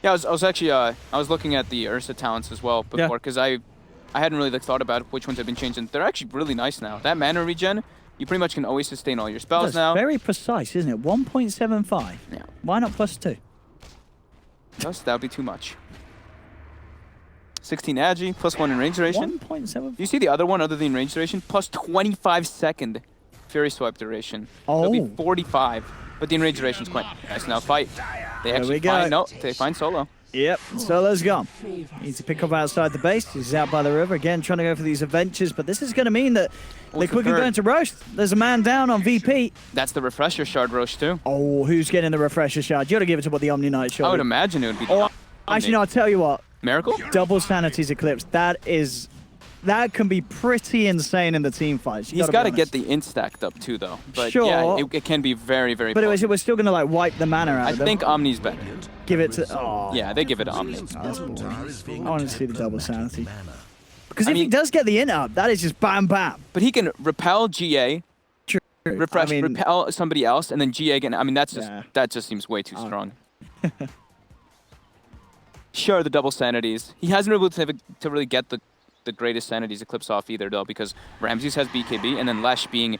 Yeah, I was actually I was looking at the Ursa talents as well before, because I hadn't really thought about which ones had been changed, and they're actually really nice now. That mana regen You pretty much can always sustain all your spells That's now. very precise, isn't it? 1.75. Yeah. Why not +2? That would be too much. 16 agi, +1 in range duration. 1.7. Do you see the other one other than range duration? Plus 25-second Fury Swipe duration. It'll be 45, but the range duration is quite nice. Now fight. They actually we go. find, no, they find Solo. Yep, Solo's gone. Needs to pick up outside the base. He's out by the river again, trying to go for these adventures, but this is going to mean that Liquid can go into Roast. There's a man down on VP. That's the refresher shard Roche too. Oh, who's getting the refresher shard? You got to give it to what the Omni Knight showed. I would imagine it would be the Oh, actually, no, I'll tell you what. Miracle? Double Sanity's Eclipse. That can be pretty insane in the team fights. He's got to get the int stacked up too, though. But Sure. yeah, it can be very, very. But we're still going to like wipe the mana out I of them. think Omni's better. Give it to. Oh, Yeah, they give it to Omni. that's boring. I want to see the double sanity. Because if he does get the int up, that is just bam bam. But he can repel GA, True. refresh, I mean, repel somebody else, and then GA again. I mean, that's just Yeah. that just seems way too strong. Sure, the double sanities. He hasn't been able to really get the greatest sanities Eclipse off either, though, because Ramses has BKB, and then Lesh being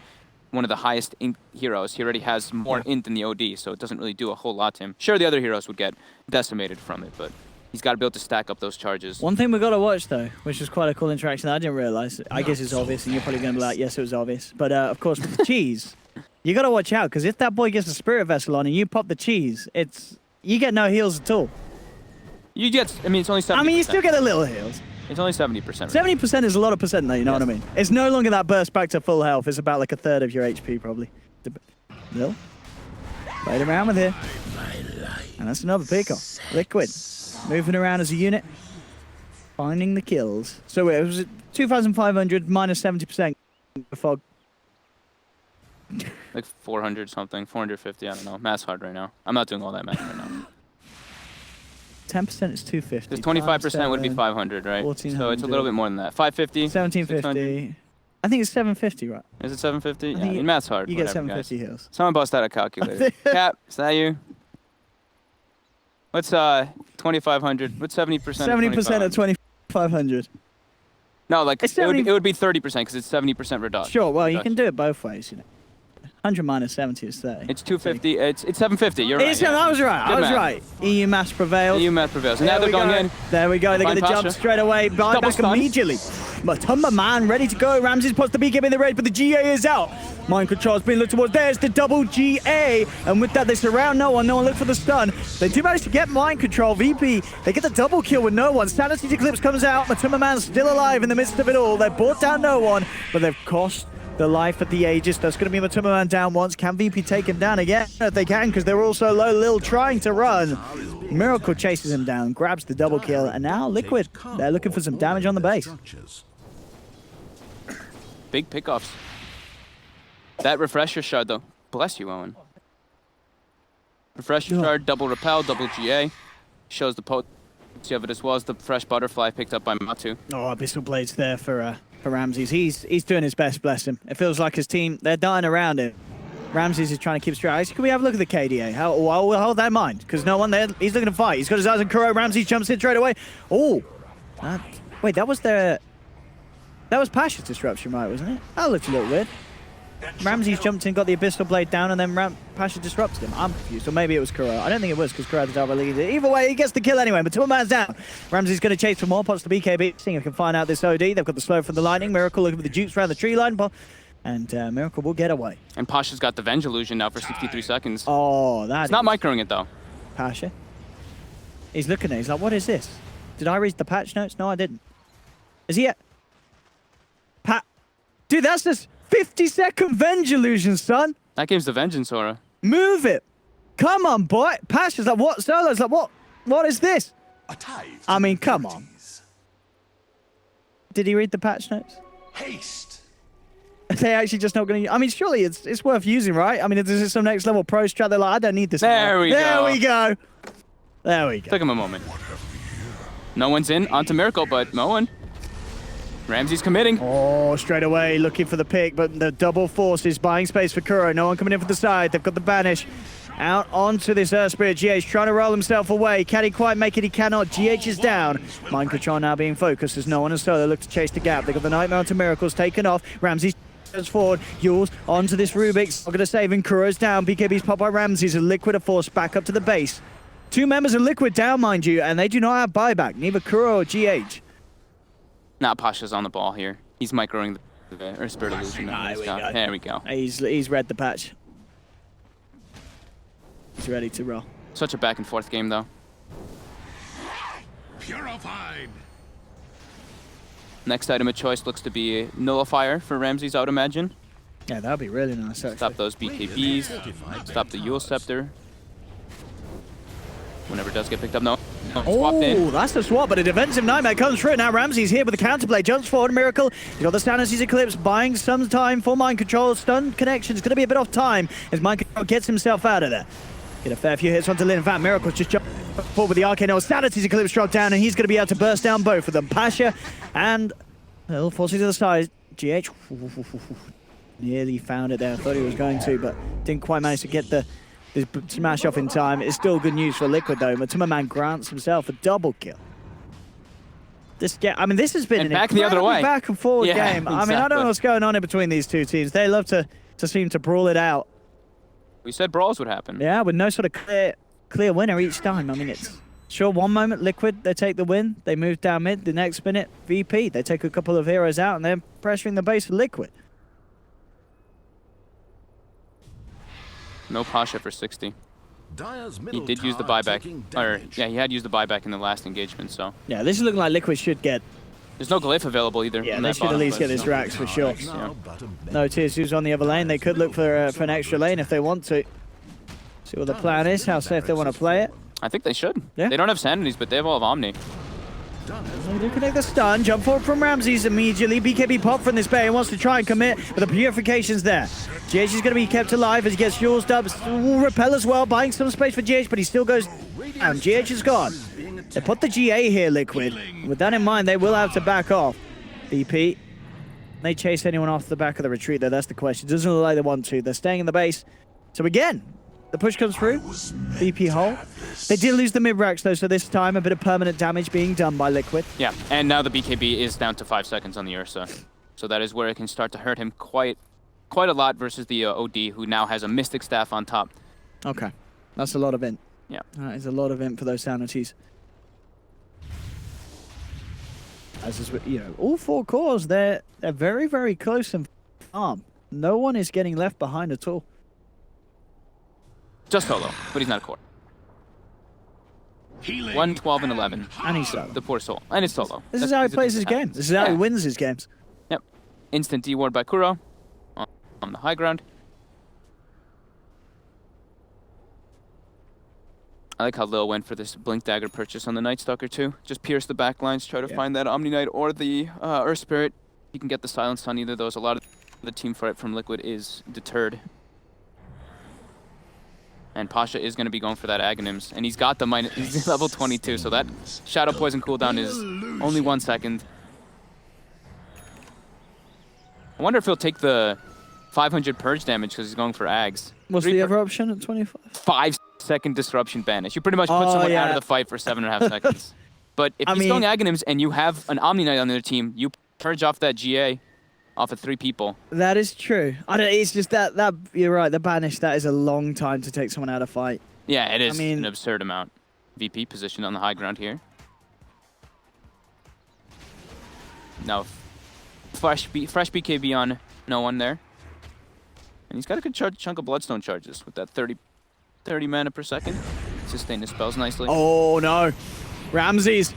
one of the highest int heroes, he already has more int than the OD, so it doesn't really do a whole lot to him. Sure, the other heroes would get decimated from it, but he's got to be able to stack up those charges. One thing we got to watch though, which is quite a cool interaction that I didn't realize. I guess it's obvious, and you're probably going to be like, yes, it was obvious. But of course, with the cheese, you got to watch out, because if that boy gets a spirit vessel on and you pop the cheese, you get no heals at all. You get, I mean, it's only 70%. I mean, you still get a little heals. It's only 70%. 70% is a lot of percent though, you know what I mean? It's no longer that burst back to full health. It's about like a third of your HP probably. Nil. Played around with here. And that's another pick off. Liquid. Moving around as a unit. Finding the kills. So it was 2,500 minus 70% before. Like 400 something, 450, I don't know. Math's hard right now. I'm not doing all that math right now. 10% is 250. Because 25% would be 500, right? So it's a little bit more than that. 550? 1750. I think it's 750, right? Is it 750? Yeah, I think mean, math's hard. You get whatever, 750 guys. heals. Someone bust out a calculator. Cap, is that you? What's 2,500? What's 70%? 70% of 2,500. No, like It's it would 70 be 30% because it's 70% reduction. Sure, well, you can do it both ways, you know. 100 minus 70 is 30. It's 250. It's 750. You're right. Yeah. I was right. Good I was math. right. EU mass prevails. EU math prevails. And now they're going in. There we go. They're going Find to jump Pasha. straight away. Buy Double back stun. immediately. Matumba man ready to go. Ramses puts the BKB in the raid, but the GA is out. Mind control's being looked towards. There's the double GA. And with that, they surround no one. No one look for the stun. They do manage to get mind control. VP, they get the double kill with no one. Sanity's Eclipse comes out. Matumba man's still alive in the midst of it all. They brought down no one, but they've cost the life of the Aegis. That's going to be Matumba man down once. Can VP take him down again? If they can, because they're also low. Lil trying to run. Miracle chases him down, grabs the double kill, and now Liquid, they're looking for some damage on the base. Big pickoffs. That refresher shard, though. Bless you, Owen. Refresher shard, double repel, double GA. Shows the potency of it as well as the fresh butterfly picked up by Matu. Oh, Abyssal Blade's there for Ramses. He's doing his best, bless him. It feels like his team, they're dying around him. Ramses is trying to keep straight. Can we have a look at the KDA? We'll hold that in mind, because no one there. He's looking to fight. He's got his eyes on Kuro. Ramses jumps in straight away. Oh, wait, that was Pasha's disruption, right, wasn't it? That looked a little weird. Ramses jumped in, got the Abyssal Blade down, and then Pasha disrupted him. I'm confused. Or maybe it was Kuro. I don't think it was, because Kuro had the double lead. Either way, he gets the kill anyway, but two man's down. Ramses going to chase for more, pots the BKB, seeing if he can find out this OD. They've got the slow from the lightning. Miracle looking for the jukes around the tree line, and Miracle will get away. And Pasha's got the Venge illusion now for 63 seconds. Oh, that It's not microing it, though. Pasha. He's looking at it. He's like, what is this? Did I read the patch notes? No, I didn't. Is he at... Dude, that's just 50-second Venge illusion, son. That game's the Vengeance aura. Move it. Come on, boy. Pasha's like, what? Solo's like, what? What is this? I mean, come on. Did he read the patch notes? Haste. Are they actually just not going to... I mean, surely it's worth using, right? I mean, if there's some next level pro strat, they're like, I don't need this. There we go. There we go. There we go. Took him a moment. No one's in onto Miracle, but Moen. Ramsey's committing. Oh, straight away looking for the pick, but the double force is buying space for Kuro. No one coming in for the side. They've got the banish. Out onto this Earth Spirit. GH trying to roll himself away. Can he quite make it? He cannot. GH is down. Mind control now being focused as no one and Solo look to chase the gap. They got the Nightmare onto Miracles taken off. Ramsey Goes forward, Yules onto this Rubik's, not going to save him. Kuro's down, BKB's popped by Ramses, and Liquid are forced back up to the base. 2 members of Liquid down, mind you, and they do not have buyback, neither Kuro or GH. Nah, Pasha's on the ball here. He's microing or Spirit Illusion. There we go. He's read the patch. He's ready to roll. Such a back and forth game, though. Purified. Next item of choice looks to be Nullifier for Ramses, I would imagine. Yeah, that would be really nice, actually. Stop those BKBs. Stop the Yule Scepter. Whenever it does get picked up, no. Swapped in. Oh, that's the swap, but a defensive nightmare comes through. Now Ramses here with the counterplay, jumps forward, Miracle. He's got the Stanity's Eclipse, buying some time for Mind Control. Stun connection's going to be a bit off time as Mind Control gets himself out of there. Get a fair few hits onto Lin. In fact, Miracle's just jumped forward with the Arcane. Stanity's Eclipse dropped down, and he's going to be able to burst down both of them. Pasha and forcing to the side. GH nearly found it there. I thought he was going to, but didn't quite manage to get the smash off in time. It's still good news for Liquid, though. Matuma grants himself a double kill. This has been an back the other way. Back and forward game. Exactly. I mean, I don't know what's going on in between these two teams. They love to seem to brawl it out. We said brawls would happen. Yeah, with no sort of clear winner each time. I mean, it's sure one moment Liquid, they take the win. They move down mid. The next minute, VP, they take a couple of heroes out and they're pressuring the base of Liquid. No Pasha for 60. He did use the buyback. He had used the buyback in the last engagement, so. Yeah, this is looking like Liquid should get. There's no glyph available either. Yeah, they should at least get this Rax for sure. Yeah. No TSU's on the other lane. They could look for an extra lane if they want to. See what the plan is, how safe they want to play it. I think they should. Yeah. They don't have Sanities, but they all have Omni. They do connect the stun. Jump forward from Ramses immediately. BKB pop from this bay and wants to try and commit, but the purification's there. GH is going to be kept alive as he gets Yule's up. Will repel as well, buying some space for GH, but he still goes down. GH is gone. They put the GA here, Liquid. With that in mind, they will have to back off. BP. They chase anyone off the back of the retreat, though. That's the question. Doesn't look like they want to. They're staying in the base. So again, the push comes through. BP hole. They did lose the mid-racks, though, so this time a bit of permanent damage being done by Liquid. Yeah, and now the BKB is down to 5 seconds on the Ursa. So that is where it can start to hurt him quite a lot versus the OD, who now has a Mystic Staff on top. Okay. That's a lot of int. Yeah. That is a lot of int for those Sanities. As is, all 4 cores, they're very, very close and farm. No one is getting left behind at all. Just solo, but he's not a core. 1, 12, and 11. And he's solo. The poor soul. And it's solo. This is how he plays his games. This is how he wins his games. Yep. Instant D-ward by Kuro on the high ground. I like how Lil went for this Blink Dagger purchase on the Night Stalker too. Just pierce the backlines, try to find that Omni Knight or the Earth Spirit. You can get the silence on either of those. A lot of the team fight from Liquid is deterred. And Pasha is going to be going for that Aghanims. And he's got the he's level 22, so that Shadow Poison cooldown is only 1 second. I wonder if he'll take the 500 purge damage because he's going for Ags. What's the other option at 25? 5-second disruption banish. You pretty much put someone out of the fight for 7.5 seconds. But if he's going Aghanims and you have an Omni Knight on their team, you purge off that GA off of 3 people. That is true. It's just that you're right, the banish, that is a long time to take someone out of fight. Yeah, it is an absurd amount. VP positioned on the high ground here. Now, fresh BKB on no one there. And he's got a good chunk of Bloodstone charges with that 30 mana per second. Sustain his spells nicely. Oh no. Ramses.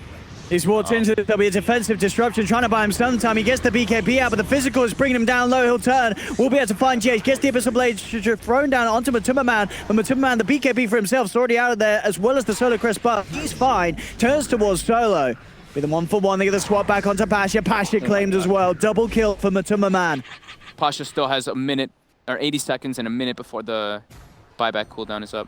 He's walked into it. There'll be a defensive disruption, trying to buy him stun time. He gets the BKB out, but the physical is bringing him down low. He'll turn. We'll be able to find GH. Gets the Abyssal Blade thrown down onto Matuma. But Matuma, the BKB for himself, is already out of there, as well as the Solo Crest buff. He's fine. Turns towards Solo. With a 1-for-1, they get the swap back onto Pasha. Pasha claimed as well. Double kill for Matuma. Pasha still has a minute, or 80 seconds and a minute before the buyback cooldown is up.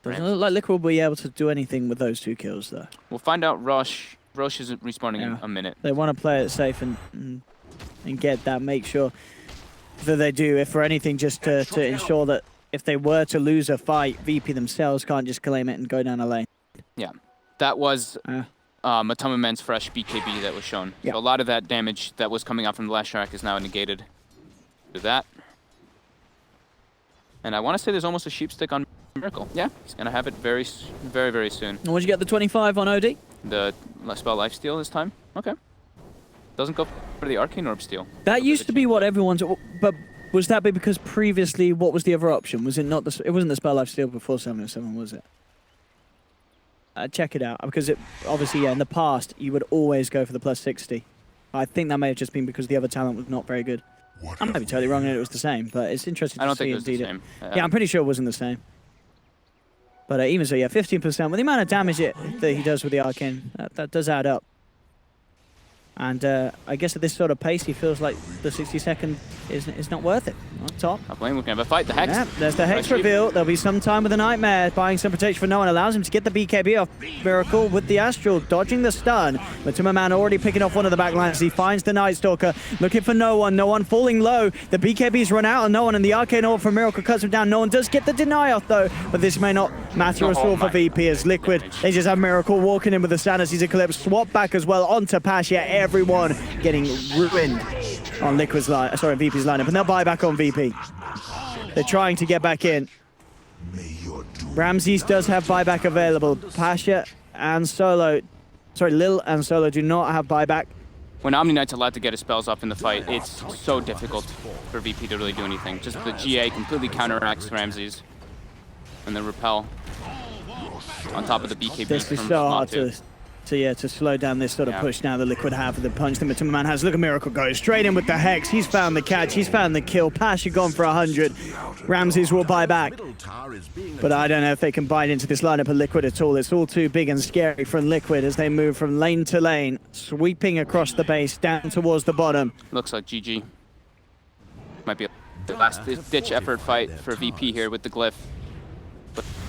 Doesn't look like Liquid will be able to do anything with those 2 kills, though. We'll find out. Rosh is respawning in a minute. They want to play it safe and get that. Make sure that they do, if for anything, just to ensure that if they were to lose a fight, VP themselves can't just claim it and go down a lane. Yeah, that was Matoma Men's fresh BKB that was shown. Yeah. So a lot of that damage that was coming out from the last track is now negated through that. And I want to say there's almost a sheep stick on Miracle. Yeah, he's going to have it very, very soon. And would you get the 25 on OD? The spell lifesteal this time? Okay. Doesn't go for the Arcane Orb steal. That used to be what everyone's... But was that because previously, what was the other option? Was it not the... It wasn't the spell lifesteal before 707, was it? Check it out, because it obviously, yeah, in the past, you would always go for the plus 60. I think that may have just been because the other talent was not very good. I might be totally wrong and it was the same, but it's interesting I to don't see think it was the indeed. same. Yeah, I'm pretty sure it wasn't the same. But even so, yeah, 15%. With the amount of damage that he does with the Arcane, that does add up. And I guess at this sort of pace, he feels like the 60-second is not worth it. On top. Not playing, we can have a fight. The Hex. Yeah, there's the Hex reveal. There'll be some time with the Nightmare, buying some protection for no one. Allows him to get the BKB off Miracle with the Astral, dodging the stun. Matuma Man already picking off one of the backlines. He finds the Night Stalker, looking for no one falling low. The BKB's run out on no one, and the Arcane Orb from Miracle cuts him down. No one does get the deny off though, but this may not matter at all for VP as Liquid. They just have Miracle walking in with the Stanices Eclipse, swap back as well onto Pasha. Everyone getting ruined on Liquid's line, sorry, VP's lineup, and they'll buy back on VP. They're trying to get back in. Ramses does have buyback available. Pasha and Solo, sorry, Lil and Solo do not have buyback. When Omni Knight's allowed to get his spells off in the fight, it's so difficult for VP to really do anything. Just the GA completely counteracts Ramses. And the Repel on top of the BKB. This is from so hard Smog to slow down this sort of push now the Liquid have the punch the Matuma Man has. Look at Miracle go straight in with the Hex. He's found the catch, he's found the kill. Pasha gone for 100. Ramses will buy back. But I don't know if they can bite into this lineup of Liquid at all. It's all too big and scary from Liquid as they move from lane to lane, sweeping across the base down towards the bottom. Looks like GG. Might be a last-ditch effort fight for VP here with the Glyph.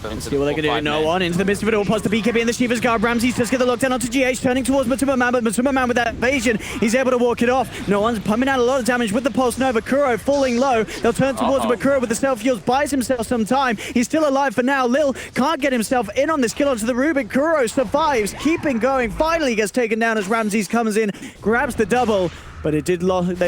Let's see what they can do. No one into the midst of it all. Plus the BKB and the Shiva's Guard. Ramses does get the lockdown onto GH, turning towards Matuma Man, but Matuma Man with that evasion, he's able to walk it off. No one's pumping out a lot of damage with the Pulse Nova. Kuro falling low. They'll turn towards him, but Kuro with the self-heals buys himself some time. He's still alive for now. Lil can't get himself in on this kill onto the Rubik. Kuro survives, keeping going. Finally gets taken down as Ramses comes in, grabs the double. But they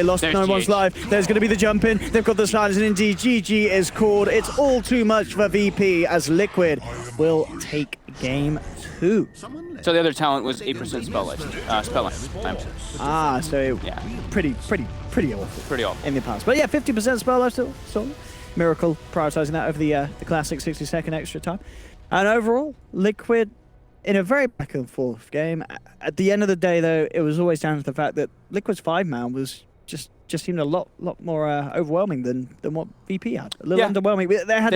lost no one's life. There's going to be the jump in. They've got the silence, and indeed GG is called. It's all too much for VP as Liquid will take game 2. So the other talent was 8% spell life time. Ah, so yeah, pretty awful. Pretty awful in the past. But yeah, 50% spell life still. So Miracle prioritizing that over the classic 60-second extra time. And overall, Liquid in a very back and forth game. At the end of the day, though, it was always down to the fact that Liquid's 5-man was just seemed a lot more overwhelming than what VP had. A little underwhelming. They had